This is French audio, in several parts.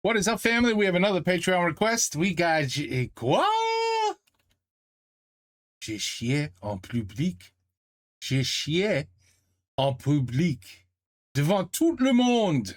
What is up, family? We have another Patreon request. We got... Quoi? J'ai chié en public. J'ai chié en public. Devant tout le monde.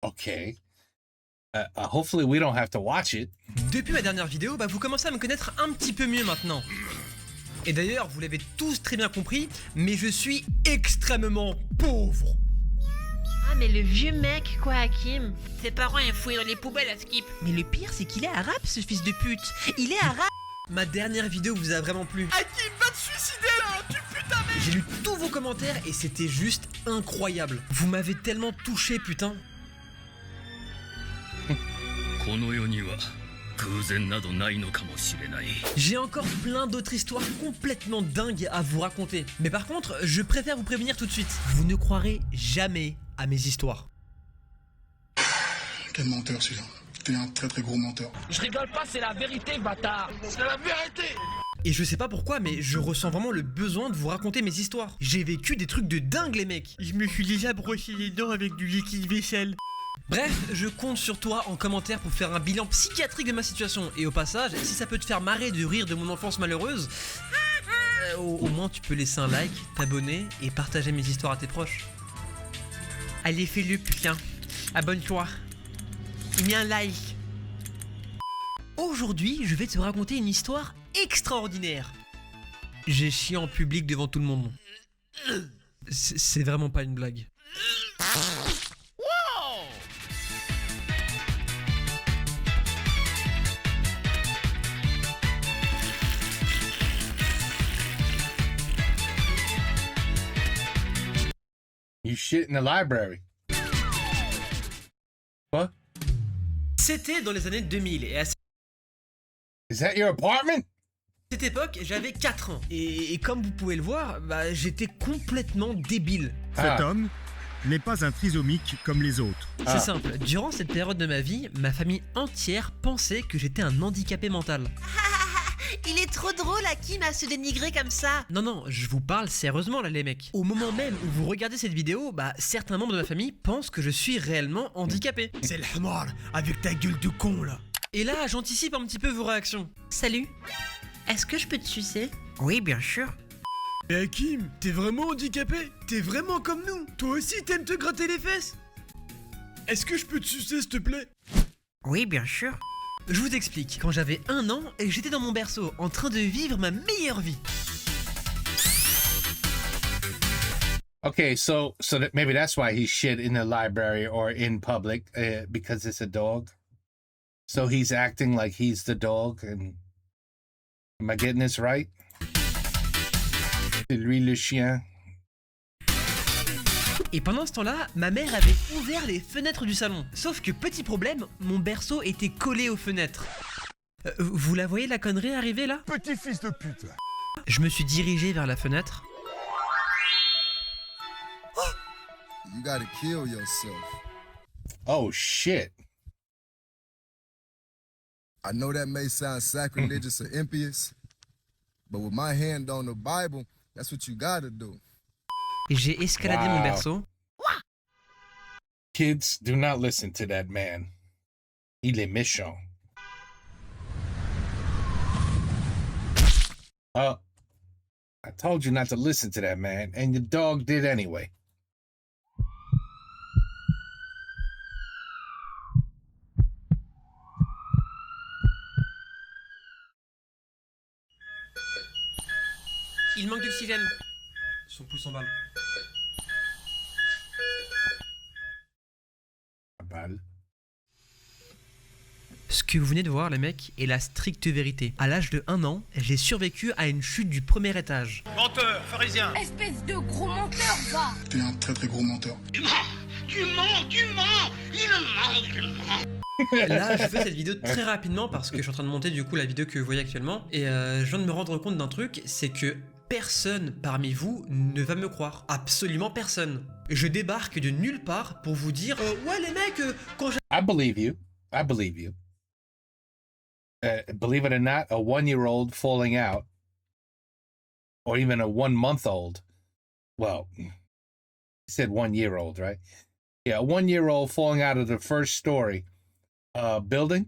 Okay. Hopefully we don't have to watch it. Depuis ma dernière vidéo, vous commencez à me connaître un petit peu mieux maintenant. Et d'ailleurs, vous l'avez tous très bien compris, mais je suis extrêmement pauvre. Ah mais le vieux mec quoi, Hakim. Ses parents ils fouillent dans les poubelles à Skip. Mais le pire, c'est qu'il est arabe, ce fils de pute. Il est arabe. Ma dernière vidéo vous a vraiment plu. Hakim va te suicider là, tu putain merde. J'ai lu tous vos commentaires et c'était juste incroyable. Vous m'avez tellement touché, putain. J'ai encore plein d'autres histoires complètement dingues à vous raconter. Mais par contre, je préfère vous prévenir tout de suite. Vous ne croirez jamais à mes histoires. Quel menteur celui-là. T'es un très très gros menteur. Je rigole pas, c'est la vérité, bâtard. C'est la vérité. Et je sais pas pourquoi, mais je ressens vraiment le besoin de vous raconter mes histoires. J'ai vécu des trucs de dingue, les mecs. Je me suis déjà brossé les dents avec du liquide vaisselle. Bref, je compte sur toi en commentaire pour faire un bilan psychiatrique de ma situation. Et au passage, si ça peut te faire marrer de rire de mon enfance malheureuse, au moins tu peux laisser un like, t'abonner et partager mes histoires à tes proches. Allez, fais-le, putain. Abonne-toi. Mets un like. Aujourd'hui, je vais te raconter une histoire extraordinaire. J'ai chié en public devant tout le monde. C'est vraiment pas une blague. You shit in the library. What? C'était dans les années 2000 et à Is that your apartment? cette époque, j'avais 4 ans. Et comme vous pouvez le voir, j'étais complètement débile. Ah. Cet homme n'est pas un trisomique comme les autres. C'est simple, durant cette période de ma vie, ma famille entière pensait que j'étais un handicapé mental. Il est trop drôle Hakim à se dénigrer comme ça. Non, je vous parle sérieusement là les mecs. Au moment même où vous regardez cette vidéo, certains membres de ma famille pensent que je suis réellement handicapé. C'est le hamar avec ta gueule de con là. Et là, j'anticipe un petit peu vos réactions. Salut. Est-ce que je peux te sucer? Oui, bien sûr. Mais Hakim, t'es vraiment handicapé? T'es vraiment comme nous? Toi aussi t'aimes te gratter les fesses? Est-ce que je peux te sucer s'il te plaît? Oui, bien sûr. Je vous explique. Quand j'avais 1 an, j'étais dans mon berceau, en train de vivre ma meilleure vie. Okay, so maybe that's why he shit in the library or in public, because it's a dog. So he's acting like he's the dog. And am I getting this right? C'est lui le chien. Et pendant ce temps-là, ma mère avait ouvert les fenêtres du salon. Sauf que petit problème, mon berceau était collé aux fenêtres. Vous la voyez la connerie arriver là? Petit fils de pute. Je me suis dirigé vers la fenêtre. You gotta kill yourself. Oh shit. I know that may sound sacrilegious or impious, but with my hand on the Bible, that's what you gotta do. Et j'ai escaladé mon Wow. berceau. Kids, do not listen to that man. Il est méchant. Oh, I told you not to listen to that man, and your dog did anyway. Il manque d'oxygène. Son pouce en balle. Balle. Ce que vous venez de voir, les mecs, est la stricte vérité. À l'âge de 1 an, j'ai survécu à une chute du premier étage. Menteur, pharisien. Espèce de gros menteur, va! T'es un très très gros menteur. Tu mens. Il ment. Là, je fais cette vidéo très rapidement parce que je suis en train de monter du coup la vidéo que vous voyez actuellement. Et je viens de me rendre compte d'un truc, c'est que personne parmi vous ne va me croire. Absolument personne. Je débarque de nulle part pour vous dire ouais les mecs, quand j'ai... I believe you. I believe you. Believe it or not, a 1-year-old falling out, or even a 1-month-old, well, he said 1 year old, right? Yeah, a 1 year old falling out of the first story building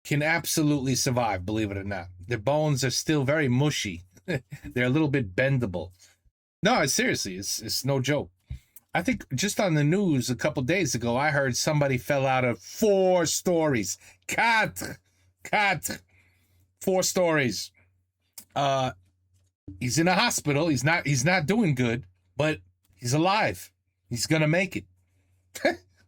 can absolutely survive, believe it or not. Their bones are still very mushy. They're a little bit bendable. No, seriously, it's no joke. I think just on the news a couple days ago, I heard somebody fell out of 4 stories. Quatre. 4 stories. He's in a hospital. He's not doing good, but he's alive. He's gonna make it.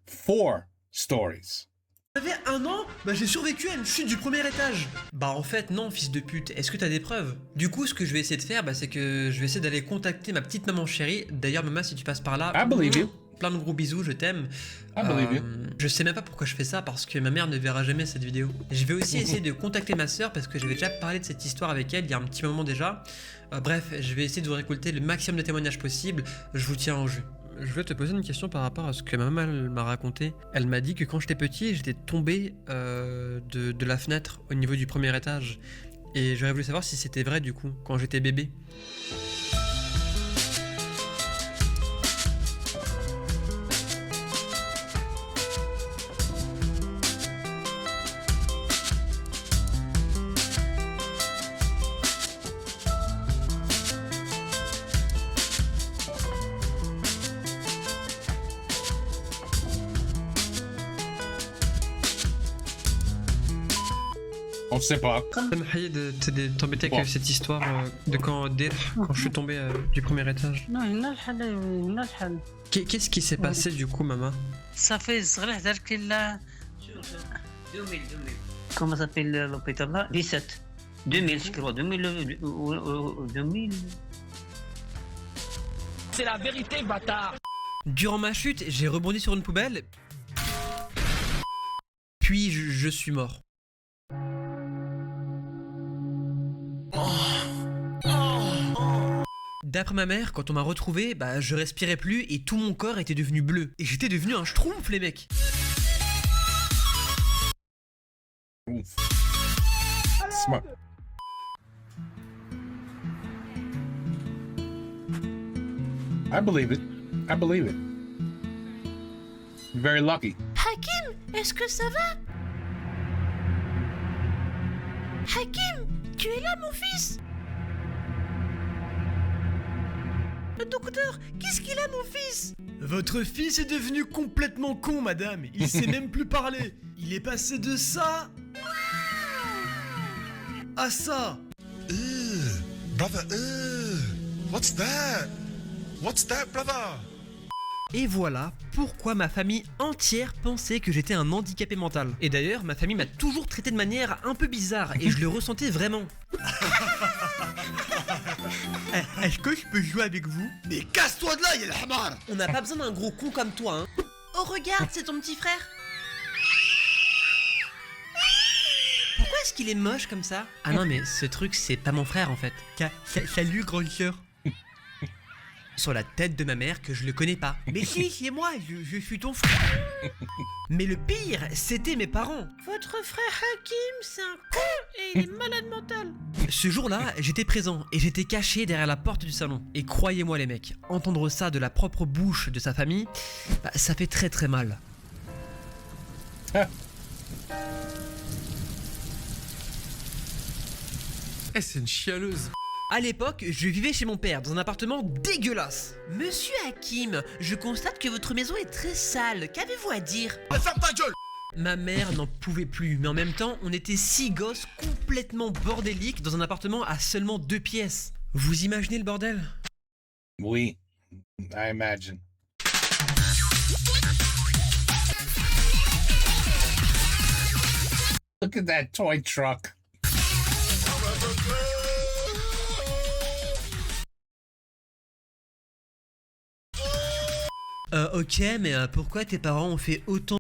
4 stories. J'avais 1 an, bah j'ai survécu à une chute du premier étage. Bah en fait non, fils de pute, est-ce que t'as des preuves? Du coup ce que je vais essayer de faire, bah c'est que je vais essayer d'aller contacter ma petite maman chérie. D'ailleurs maman, si tu passes par là, I believe you. plein de gros bisous, je t'aime. I believe you. Je sais même pas pourquoi je fais ça, parce que ma mère ne verra jamais cette vidéo. Je vais aussi essayer de contacter ma soeur, parce que j'avais déjà parlé de cette histoire avec elle il y a un petit moment déjà. Bref, je vais essayer de vous récolter le maximum de témoignages possible, je vous tiens en jus. Je voulais te poser une question par rapport à ce que ma maman m'a raconté. Elle m'a dit que quand j'étais petit, j'étais tombé de la fenêtre au niveau du premier étage. Et j'aurais voulu savoir si c'était vrai du coup, quand j'étais bébé. On sait pas. Ça me fait de t'embêter avec cette histoire de quand je suis tombé du premier étage. Qu'est-ce qui s'est passé du coup, maman? Ça fait comment s'appelle l'hôpital là? 17. 2000, je crois. 2000. C'est la vérité, bâtard. Durant ma chute, j'ai rebondi sur une poubelle. Puis je suis mort. D'après ma mère, quand on m'a retrouvé, bah je respirais plus et tout mon corps était devenu bleu. Et j'étais devenu un schtroumpf, les mecs. Smart. I believe it. I believe it. You're very lucky. Hakim, est-ce que ça va? Hakim, tu es là, mon fils? Docteur, qu'est-ce qu'il a, mon fils? Votre fils est devenu complètement con, madame. Il sait même plus parler. Il est passé de ça à ça. Brother, what's that? What's that, brother? Et voilà pourquoi ma famille entière pensait que j'étais un handicapé mental. Et d'ailleurs, ma famille m'a toujours traité de manière un peu bizarre et je le ressentais vraiment. Est-ce que je peux jouer avec vous? Mais casse-toi de là, y'a le hamar. On n'a pas besoin d'un gros con comme toi, hein. Oh, regarde, c'est ton petit frère. Pourquoi est-ce qu'il est moche comme ça? Ah non, mais ce truc, c'est pas mon frère en fait. Salut, grande sœur. Sur la tête de ma mère que je le connais pas. Mais si, c'est moi, je suis ton frère. Mais le pire, c'était mes parents. Votre frère Hakim, c'est un con et il est malade mental. Ce jour-là, j'étais présent et j'étais caché derrière la porte du salon. Et croyez-moi les mecs, entendre ça de la propre bouche de sa famille, bah, ça fait très très mal. C'est une chialeuse. À l'époque, je vivais chez mon père dans un appartement dégueulasse. Monsieur Hakim, je constate que votre maison est très sale. Qu'avez-vous à dire? Ferme ta gueule! Ma mère n'en pouvait plus, mais en même temps, on était 6 gosses complètement bordéliques dans un appartement à seulement 2 pièces. Vous imaginez le bordel? Oui, I imagine. Look at that toy truck. Ok, mais pourquoi tes parents ont fait autant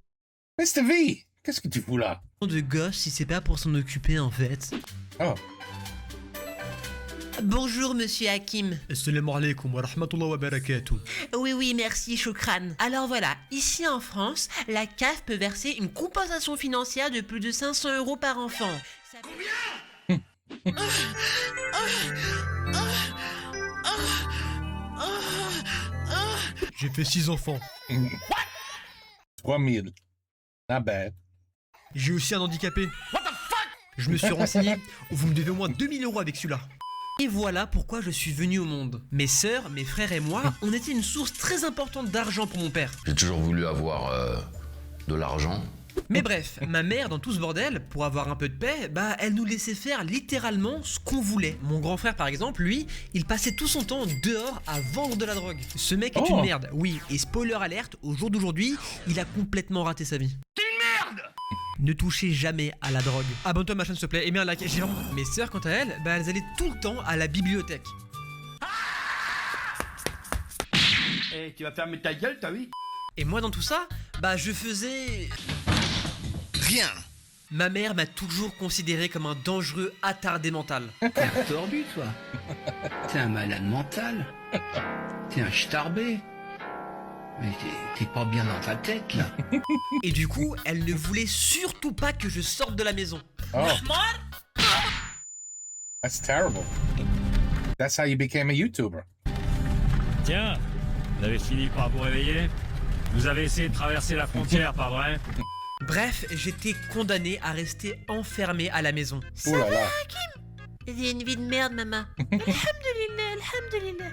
Mr. V, qu'est-ce que tu fous là? de gosses si c'est pas pour s'en occuper en fait? Oh. Bonjour, monsieur Hakim. Assalamu alaikum wa rahmatullahi wa barakatuh. Oui, merci, Choukran. Alors voilà, ici en France, la CAF peut verser une compensation financière de plus de 500 € par enfant. Combien? J'ai fait 6 enfants. 3000. Not bad. J'ai aussi un handicapé. What the fuck? Je me suis renseigné. Vous me devez au moins 2000 € avec celui-là. Et voilà pourquoi je suis venu au monde. Mes sœurs, mes frères et moi, on était une source très importante d'argent pour mon père. J'ai toujours voulu avoir de l'argent. Mais bref, ma mère, dans tout ce bordel, pour avoir un peu de paix, bah elle nous laissait faire littéralement ce qu'on voulait. Mon grand frère par exemple, lui, il passait tout son temps dehors à vendre de la drogue. Ce mec est une merde, oui, et spoiler alerte, au jour d'aujourd'hui, il a complètement raté sa vie. T'es une merde! Ne touchez jamais à la drogue. Abonne-toi à ma chaîne s'il te plaît, et mets un like. Mes sœurs quant à elles, bah elles allaient tout le temps à la bibliothèque. Eh, tu vas fermer ta gueule, t'as vu? Et moi dans tout ça, bah je faisais... Rien. Ma mère m'a toujours considéré comme un dangereux attardé mental. T'es un tordu, toi. T'es un malade mental. T'es un starbé. Mais t'es pas bien dans ta tête, là. Et du coup, elle ne voulait surtout pas que je sorte de la maison. Oh. That's terrible. That's how you became a YouTuber. Tiens, vous avez fini par vous réveiller? Vous avez essayé de traverser la frontière, pas vrai? Bref, j'étais condamné à rester enfermé à la maison. Ça va, Hakim? J'ai une vie de merde, maman. Alhamdulillah, alhamdulillah.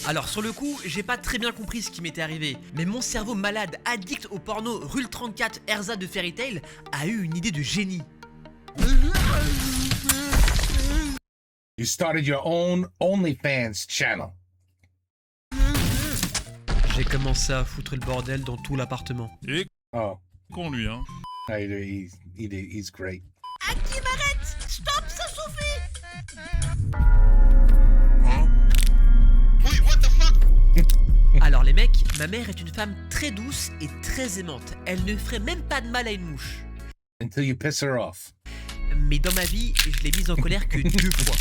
Alors sur le coup, j'ai pas très bien compris ce qui m'était arrivé, mais mon cerveau malade, addict au porno Rule 34 Erza de Fairy Tail, a eu une idée de génie. You started your own OnlyFans channel. J'ai commencé à foutre le bordel dans tout l'appartement. Et Oh, con lui, hein. he's great. Hakim, arrête! Stop, ça suffit! Oui, what the fuck? Alors les mecs, ma mère est une femme très douce et très aimante. Elle ne ferait même pas de mal à une mouche. Until you piss her off. Mais dans ma vie, je l'ai mise en colère que 2 fois.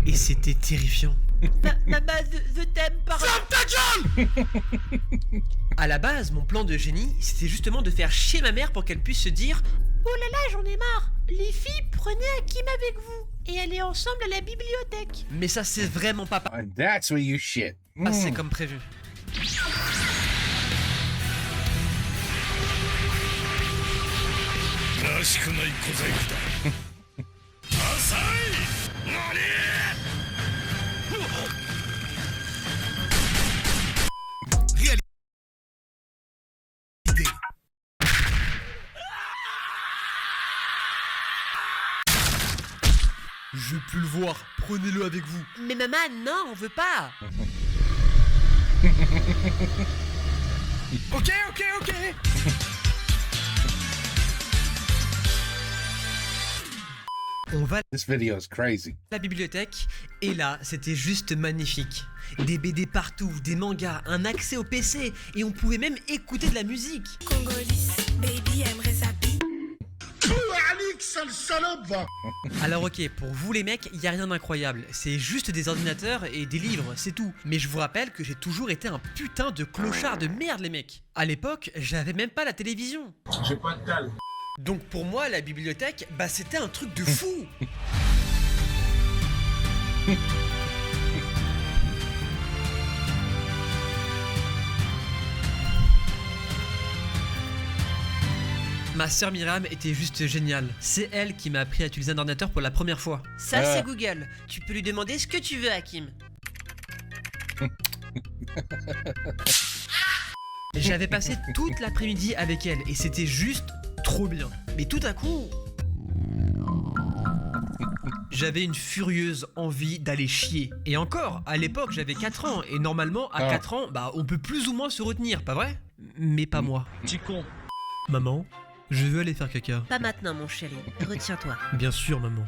Et c'était terrifiant. Maman, je t'aime, pardon. Ferme ta gueule! À la base, mon plan de génie, c'était justement de faire chier ma mère pour qu'elle puisse se dire Oh là là, j'en ai marre. Les filles, prenez Hakim avec vous et allez ensemble à la bibliothèque. mais ça c'est vraiment pas And that's where you shit. passé comme prévu. Je peux le voir, prenez-le avec vous. Mais maman, non, on veut pas. Ok. On va à This video is crazy. la bibliothèque, et là, c'était juste magnifique. Des BD partout, des mangas, un accès au PC, et on pouvait même écouter de la musique. Congolais, baby, aimerait zappy. Sale salope, va. Alors ok, pour vous les mecs, y a rien d'incroyable. C'est juste des ordinateurs et des livres, c'est tout. Mais je vous rappelle que j'ai toujours été un putain de clochard de merde les mecs. À l'époque, j'avais même pas la télévision. J'ai pas de dalle. Donc pour moi, la bibliothèque, bah c'était un truc de fou. Ma sœur Myriam était juste géniale. C'est elle qui m'a appris à utiliser un ordinateur pour la première fois. Ça, c'est Google. Tu peux lui demander ce que tu veux, Hakim. J'avais passé toute l'après-midi avec elle et c'était juste trop bien. Mais tout à coup, j'avais une furieuse envie d'aller chier. Et encore, à l'époque, j'avais 4 ans et normalement, à 4 ans, bah on peut plus ou moins se retenir, pas vrai? Mais pas moi. Petit con. Maman, je veux aller faire caca. Pas maintenant, mon chéri. Retiens-toi. Bien sûr, maman.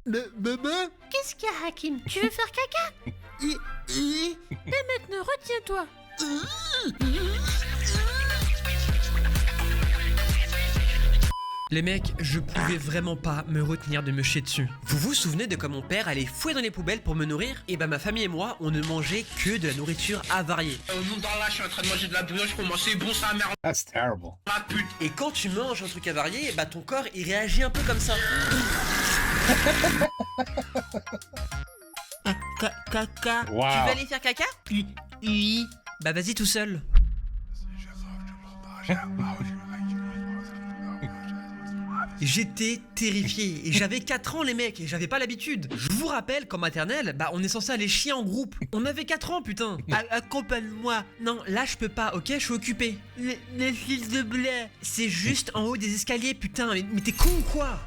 Maman? Qu'est-ce qu'il y a, Hakim? Tu veux faire caca? Mais maintenant, retiens-toi. Les mecs, je pouvais vraiment pas me retenir de me chier dessus. Vous vous souvenez de quand mon père allait fouiller dans les poubelles pour me nourrir? Et bah ma famille et moi, on ne mangeait que de la nourriture avariée. Nous dans là, je suis en train de manger de la brioche pour moi, c'est bon ça merde. That's terrible. La pute. Et quand tu manges un truc avarié, bah ton corps il réagit un peu comme ça. Caca. Wow. Tu veux aller faire caca? Oui. Bah vas-y tout seul. J'étais terrifié et j'avais 4 ans les mecs et j'avais pas l'habitude. Je vous rappelle qu'en maternelle, bah on est censé aller chier en groupe. On avait 4 ans putain. Accompagne-moi. Non, là je peux pas, ok, je suis occupé. Mais s'il te plaît. C'est juste en haut des escaliers putain, mais t'es con ou quoi?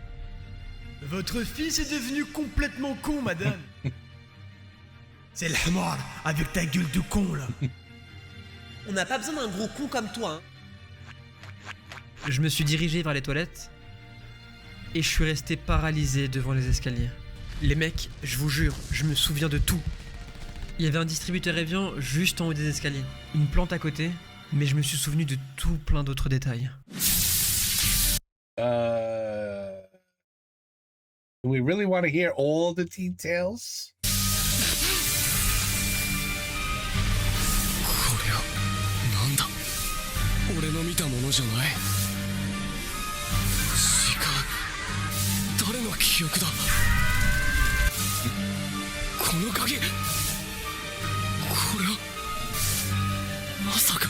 Votre fils est devenu complètement con, madame. C'est le hamar, avec ta gueule de con, là. On n'a pas besoin d'un gros con comme toi, hein. Je me suis dirigé vers les toilettes et je suis resté paralysé devant les escaliers. Les mecs, je vous jure, je me souviens de tout. Il y avait un distributeur Evian juste en haut des escaliers, une plante à côté, mais je me suis souvenu de tout plein d'autres détails. Do we really want to hear all the details? こりゃ、なんだ。俺の見たものじゃない。違う。誰の記憶だ。この影。これは。まさか。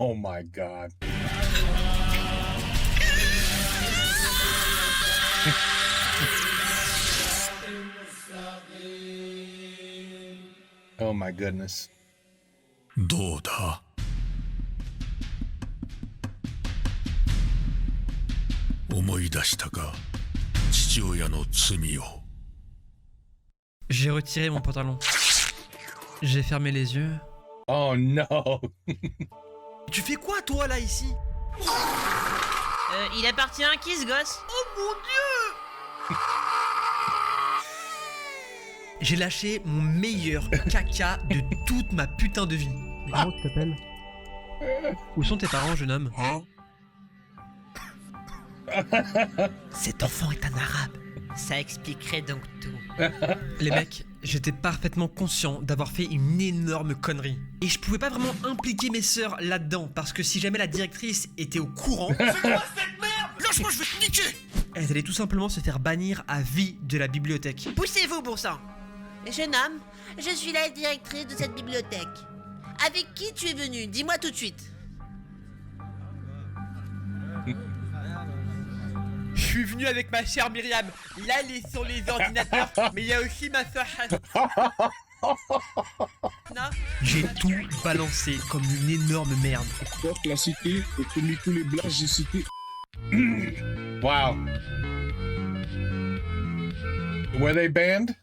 Oh my god. Oh my goodness. どうだ？思い出したか、父親の罪を。 J'ai retiré mon pantalon. J'ai fermé les yeux. Oh no. Tu fais quoi toi là ici? Il appartient à qui ce gosse? Oh mon dieu! J'ai lâché mon meilleur caca de toute ma putain de vie. Mais comment tu t'appelles? Où sont tes parents, jeune homme? Cet enfant est un arabe. Ça expliquerait donc tout. Les mecs, j'étais parfaitement conscient d'avoir fait une énorme connerie. Et je pouvais pas vraiment impliquer mes sœurs là-dedans, parce que si jamais la directrice était au courant... C'est quoi cette merde? Lâche-moi, je vais te niquer. Elle allait tout simplement se faire bannir à vie de la bibliothèque. Poussez-vous pour ça. Jeune homme, je suis la directrice de cette bibliothèque. Avec qui tu es venu? Dis-moi tout de suite. Je suis venu avec ma chère Myriam. Là, elle est sur les ordinateurs, mais il y a aussi ma soeur Hasna. J'ai tout balancé comme une énorme merde. Porte la cité et commis tous les blagues j'ai cités. Wow. Were they banned?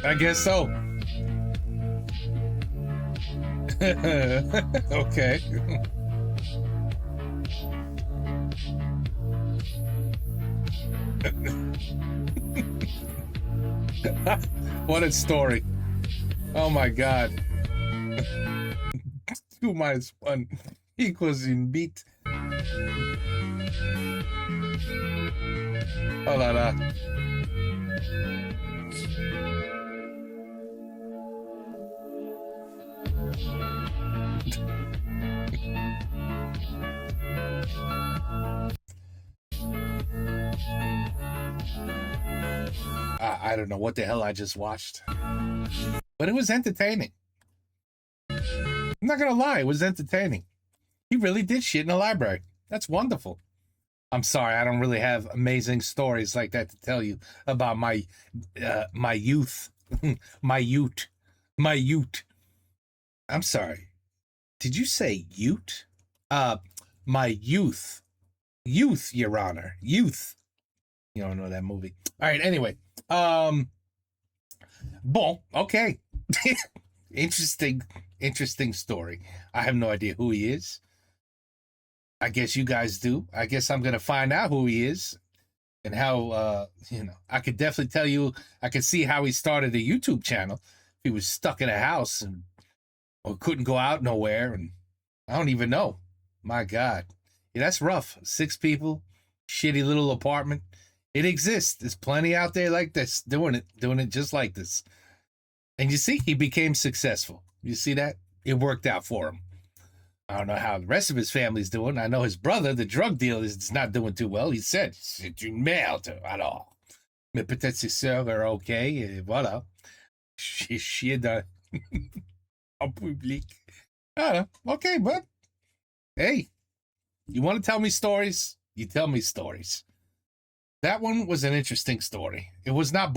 I guess so. Okay. What a story. Oh my god. 2 minus 1 equals in beat. Oh la la. I don't know what the hell I just watched, but it was entertaining. I'm not gonna lie, it was entertaining. He really did shit in the library. That's wonderful. I'm sorry, I don't really have amazing stories like that to tell you about my youth. my youth. I'm sorry. Did you say ute? My youth. Youth, Your Honor. Youth. You don't know that movie. All right, anyway. Bon, okay. Interesting story. I have no idea who he is. I guess you guys do. I guess I'm going to find out who he is and how, I could definitely tell you, I could see how he started a YouTube channel. He was stuck in a house or couldn't go out nowhere. And I don't even know. My God. Yeah, that's rough. 6 people, shitty little apartment. It exists. There's plenty out there like this, doing it just like this. And you see, he became successful. You see that? It worked out for him. I don't know how the rest of his family's doing. I know his brother, the drug dealer, is not doing too well. He said, c'est une merde, alors. Mais peut-être ses sœurs are okay, et voilà. J'ai chié dans... en public. I don't know. Okay, but hey, you want to tell me stories? You tell me stories. That one was an interesting story. It was not